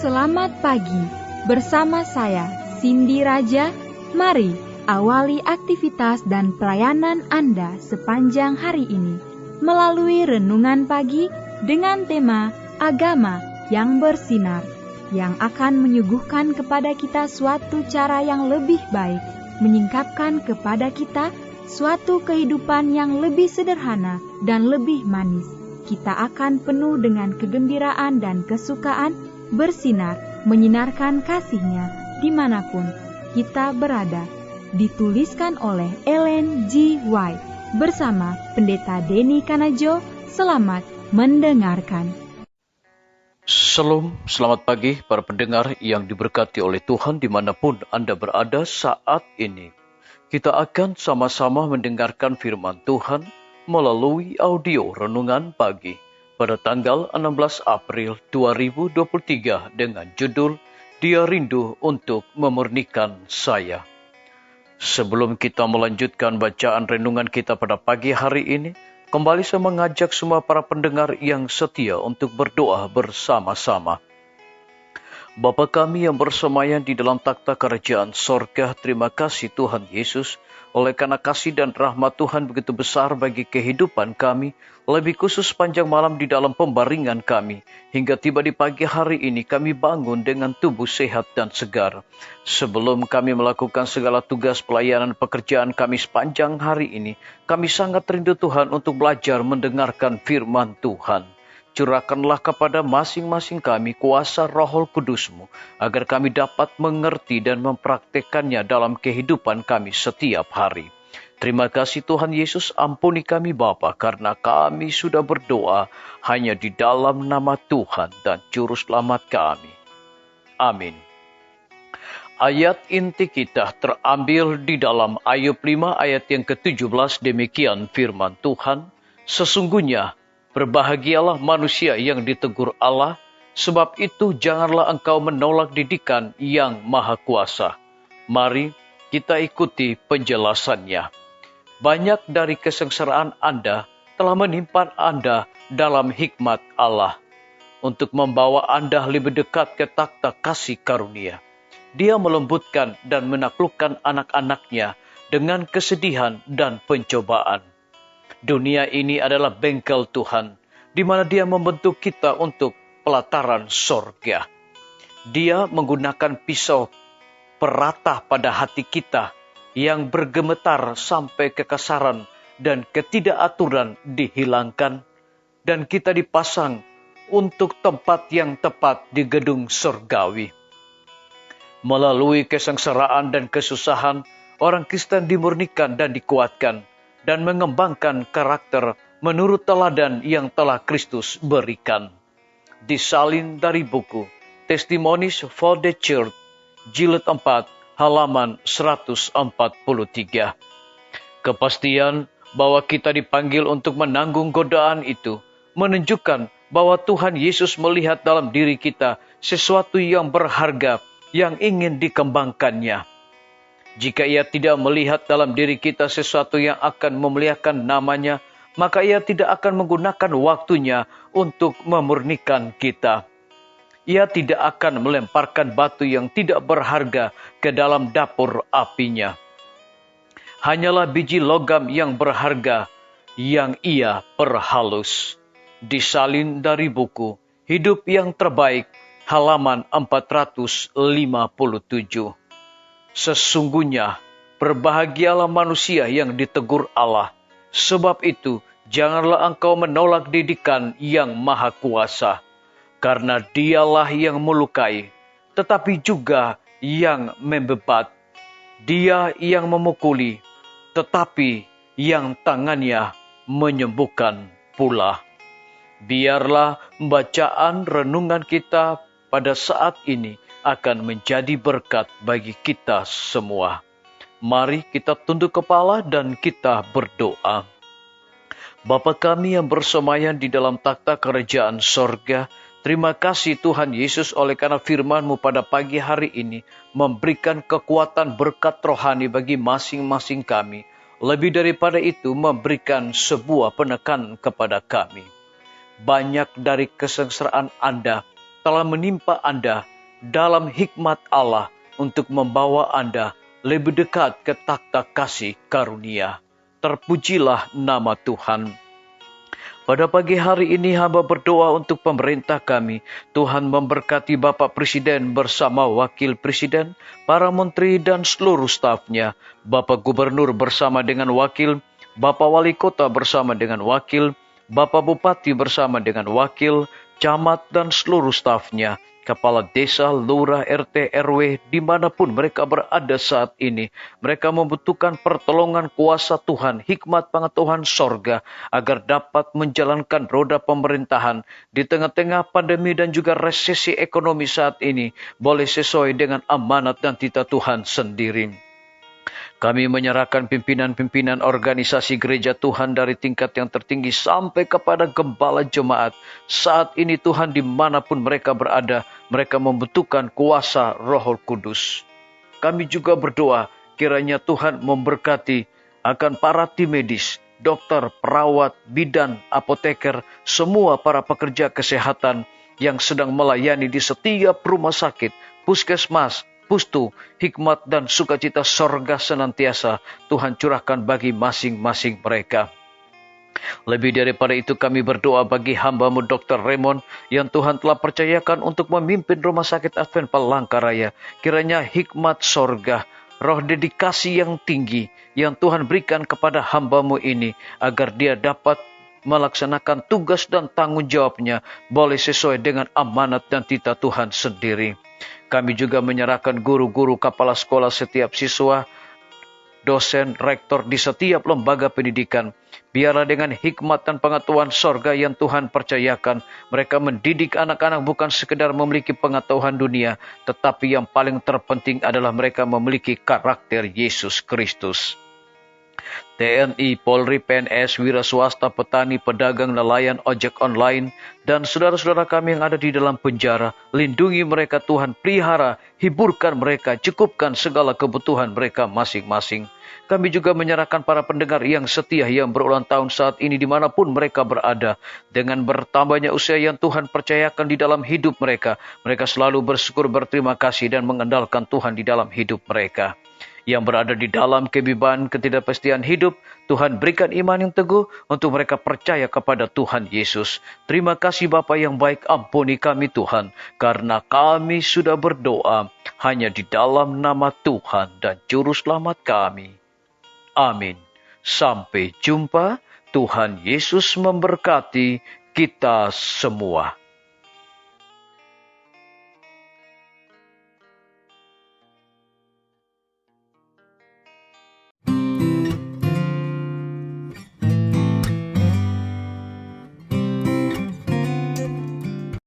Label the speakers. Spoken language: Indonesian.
Speaker 1: Selamat pagi, bersama saya Cindy Raja. Mari awali aktivitas dan pelayanan Anda sepanjang hari ini melalui renungan pagi dengan tema agama yang bersinar, yang akan menyuguhkan kepada kita suatu cara yang lebih baik, menyingkapkan kepada kita suatu kehidupan yang lebih sederhana dan lebih manis. Kita akan penuh dengan kegembiraan dan kesukaan, bersinar, menyinarkan kasih-Nya dimanapun kita berada. Dituliskan oleh Ellen G. White bersama Pendeta Denny Kanajo. Selamat mendengarkan.
Speaker 2: Shalom, selamat pagi para pendengar yang diberkati oleh Tuhan dimanapun Anda berada saat ini. Kita akan sama-sama mendengarkan firman Tuhan melalui audio renungan pagi pada tanggal 16 April 2023 dengan judul Dia Rindu untuk Memurnikan Saya. Sebelum kita melanjutkan bacaan renungan kita pada pagi hari ini, kembali saya mengajak semua para pendengar yang setia untuk berdoa bersama-sama. Bapa kami yang bersemayam di dalam takhta kerajaan sorga, terima kasih Tuhan Yesus, oleh karena kasih dan rahmat Tuhan begitu besar bagi kehidupan kami, lebih khusus panjang malam di dalam pembaringan kami, hingga tiba di pagi hari ini kami bangun dengan tubuh sehat dan segar. Sebelum kami melakukan segala tugas pelayanan pekerjaan kami sepanjang hari ini, kami sangat rindu Tuhan untuk belajar mendengarkan firman Tuhan. Curahkanlah kepada masing-masing kami kuasa Roh Kudus-Mu, agar kami dapat mengerti dan mempraktekannya dalam kehidupan kami setiap hari. Terima kasih Tuhan Yesus, ampuni kami Bapa, karena kami sudah berdoa hanya di dalam nama Tuhan dan Juru Selamat kami. Amin. Ayat inti kita terambil di dalam Ayub 5 ayat yang ke-17, demikian firman Tuhan. Sesungguhnya, berbahagialah manusia yang ditegur Allah, sebab itu janganlah engkau menolak didikan yang maha kuasa. Mari kita ikuti penjelasannya. Banyak dari kesengsaraan Anda telah menimpa Anda dalam hikmat Allah, untuk membawa Anda lebih dekat ke takhta kasih karunia. Dia melembutkan dan menaklukkan anak-anaknya dengan kesedihan dan pencobaan. Dunia ini adalah bengkel Tuhan, di mana Dia membentuk kita untuk pelataran sorga. Dia menggunakan pisau peratah pada hati kita yang bergemetar sampai kekasaran dan ketidakaturan dihilangkan, dan kita dipasang untuk tempat yang tepat di gedung surgawi. Melalui kesengsaraan dan kesusahan, orang Kristen dimurnikan dan dikuatkan, dan mengembangkan karakter menurut teladan yang telah Kristus berikan. Disalin dari buku Testimonies for the Church, jilid 4, halaman 143. Kepastian bahwa kita dipanggil untuk menanggung godaan itu menunjukkan bahwa Tuhan Yesus melihat dalam diri kita sesuatu yang berharga yang ingin dikembangkannya. Jika Ia tidak melihat dalam diri kita sesuatu yang akan memuliakan nama-Nya, maka Ia tidak akan menggunakan waktunya untuk memurnikan kita. Ia tidak akan melemparkan batu yang tidak berharga ke dalam dapur apinya. Hanyalah biji logam yang berharga yang Ia perhalus. Disalin dari buku Hidup yang Terbaik, halaman 457. Sesungguhnya, berbahagialah manusia yang ditegur Allah. Sebab itu, janganlah engkau menolak didikan yang maha kuasa. Karena Dialah yang melukai, tetapi juga yang membebat. Dia yang memukuli, tetapi yang tangannya menyembuhkan pula. Biarlah bacaan renungan kita pada saat ini akan menjadi berkat bagi kita semua. Mari kita tunduk kepala dan kita berdoa. Bapa kami yang bersemayam di dalam takhta kerajaan sorga, terima kasih Tuhan Yesus oleh karena firman-Mu pada pagi hari ini memberikan kekuatan berkat rohani bagi masing-masing kami. Lebih daripada itu, memberikan sebuah penekanan kepada kami. Banyak dari kesengsaraan Anda telah menimpa Anda dalam hikmat Allah untuk membawa Anda lebih dekat ke takhta kasih karunia. Terpujilah nama Tuhan. Pada pagi hari ini hamba berdoa untuk pemerintah kami. Tuhan memberkati Bapak Presiden bersama Wakil Presiden, para menteri dan seluruh stafnya, Bapak Gubernur bersama dengan wakil, Bapak Wali Kota bersama dengan wakil, Bapak Bupati bersama dengan wakil, camat dan seluruh stafnya, kepala desa, lurah, RT, RW, dimanapun mereka berada saat ini. Mereka membutuhkan pertolongan kuasa Tuhan, hikmat pengetahuan sorga, agar dapat menjalankan roda pemerintahan di tengah-tengah pandemi dan juga resesi ekonomi saat ini, boleh sesuai dengan amanat dan titah Tuhan sendiri. Kami menyerahkan pimpinan-pimpinan organisasi gereja Tuhan dari tingkat yang tertinggi sampai kepada gembala jemaat. Saat ini Tuhan dimanapun mereka berada, mereka membutuhkan kuasa Roh Kudus. Kami juga berdoa kiranya Tuhan memberkati akan para tim medis, dokter, perawat, bidan, apoteker, semua para pekerja kesehatan yang sedang melayani di setiap rumah sakit, puskesmas, pustu, hikmat dan sukacita sorga senantiasa Tuhan curahkan bagi masing-masing mereka. Lebih daripada itu kami berdoa bagi hamba-Mu Dr. Raymond yang Tuhan telah percayakan untuk memimpin Rumah Sakit Advent Palangkaraya. Kiranya hikmat sorga, roh dedikasi yang tinggi yang Tuhan berikan kepada hamba-Mu ini agar dia dapat melaksanakan tugas dan tanggung jawabnya boleh sesuai dengan amanat dan titah Tuhan sendiri. Kami juga menyerahkan guru-guru, kepala sekolah, setiap siswa, dosen, rektor di setiap lembaga pendidikan. Biarlah dengan hikmat dan pengetahuan sorga yang Tuhan percayakan, mereka mendidik anak-anak bukan sekedar memiliki pengetahuan dunia, tetapi yang paling terpenting adalah mereka memiliki karakter Yesus Kristus. TNI, Polri, PNS, wira swasta, petani, pedagang, nelayan, ojek online, dan saudara-saudara kami yang ada di dalam penjara. Lindungi mereka Tuhan, pelihara, hiburkan mereka, cukupkan segala kebutuhan mereka masing-masing. Kami juga menyerahkan para pendengar yang setia yang berulang tahun saat ini dimanapun mereka berada. Dengan bertambahnya usia yang Tuhan percayakan di dalam hidup mereka, mereka selalu bersyukur, berterima kasih, dan mengandalkan Tuhan di dalam hidup mereka. Yang berada di dalam kebibahan ketidakpastian hidup, Tuhan berikan iman yang teguh untuk mereka percaya kepada Tuhan Yesus. Terima kasih Bapa yang baik, ampuni kami Tuhan, karena kami sudah berdoa hanya di dalam nama Tuhan dan Juru Selamat kami. Amin. Sampai jumpa. Tuhan Yesus memberkati kita semua.